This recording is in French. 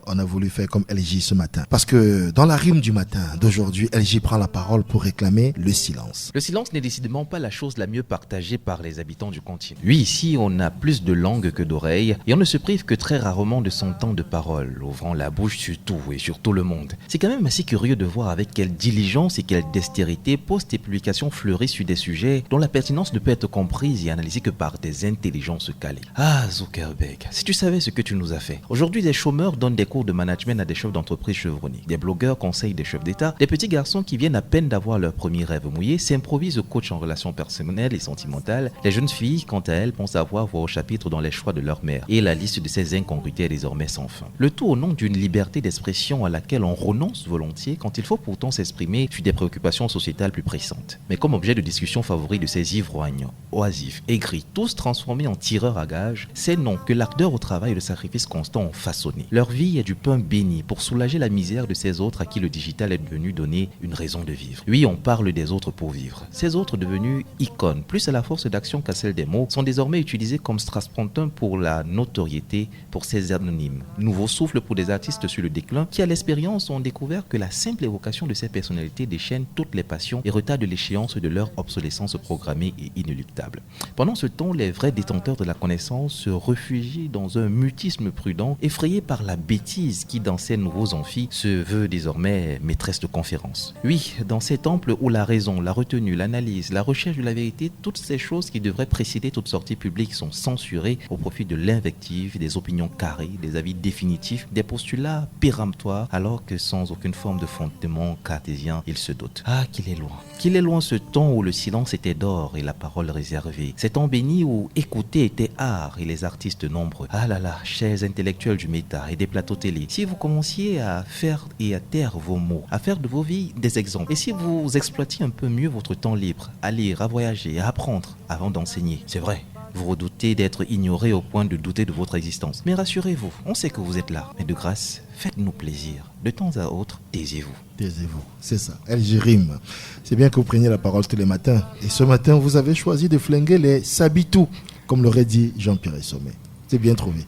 on a voulu faire comme LJ ce matin. Parce que dans la rime du matin d'aujourd'hui, LJ prend la parole pour réclamer le silence. Le silence n'est décidément pas la chose la mieux partagée par les habitants du continent. Oui, ici, on a plus de langues que d'oreilles et on ne se prive que très rarement de son temps de parole, ouvrant la bouche sur tout et sur tout le monde. C'est quand même assez curieux de voir avec quelle diligence et quelle dextérité postes et publications fleurissent sur des sujets dont la pertinence ne peut être comprise et analysée que par des intelligences calées. Ah, Zuckerberg, si tu savais ce que tu nous as fait. Aujourd'hui, des chômeurs donnent des cours de management à des chefs d'entreprise chevronnés. Des blogueurs conseillent des chefs d'État. Des petits garçons qui viennent à peine d'avoir leur premier rêve mouillé s'improvisent coach en relations personnelles et sentimentales. Les jeunes filles, quant à elles, pensent avoir voix au chapitre dans les choix de leur mère. Et la liste de ces incongruités est désormais sans fin. Le tout au nom d'une liberté d'expression à laquelle on renonce volontiers quand il faut pourtant s'exprimer sur des préoccupations sociétales plus pressantes. Mais comme objet de discussion favori de ces ivrognes, oisifs, aigris, tous transformés en tireurs à gages, ces noms que l'ardeur au travail et le sacrifice constant ont façonné. Leur vie est du pain béni pour soulager la misère de ces autres à qui le digital est devenu donner une raison de vivre. Oui, on parle des autres pour vivre. Ces autres devenus icônes, plus à la force d'action qu'à celle des mots, sont désormais utilisés comme strapontin pour la notoriété pour ces anonymes. Nouveau souffle pour des artistes sur le déclin qui, à l'expérience, ont découvert que la simple évocation de ces personnalités déchaîne toutes les passions et retarde l'échéance de leur obsolescence programmée et inéluctable. Pendant ce temps, les vrais détenteurs de la connaissance se réfugient dans un mutisme prudent, effrayés par la bêtise qui, dans ces nouveaux amphis, se veut désormais maîtresse de conférence. Oui, dans ces temples où la raison, la retenue, l'analyse, la recherche de la vérité, toutes ces choses qui devraient précéder toute sortie publique sont censurées au profit de l'invective, des opinions carrées, des avis définitifs, des postulats péremptoires, alors que sans aucune forme de fondement cartésien, ils se dotent. Ah, qu'il est loin ce temps où le silence était d'or et la parole réservée. Ces temps bénis où écouter était art et les artistes nombreux. Ah là là, chers intellectuels du méta et des plateaux télé, si vous commenciez à faire et à taire vos mots, à faire de vos vies des exemples, et si vous exploitiez un peu mieux votre temps libre, à lire, à voyager, à apprendre avant d'enseigner, c'est vrai. Vous redoutez d'être ignoré au point de douter de votre existence. Mais rassurez-vous, on sait que vous êtes là. Mais de grâce, faites-nous plaisir. De temps à autre, taisez-vous. Taisez-vous, c'est ça. LJ rime. C'est bien que vous preniez la parole tous les matins. Et ce matin, vous avez choisi de flinguer les sabitou, comme l'aurait dit Jean-Pierre Sommet. C'est bien trouvé.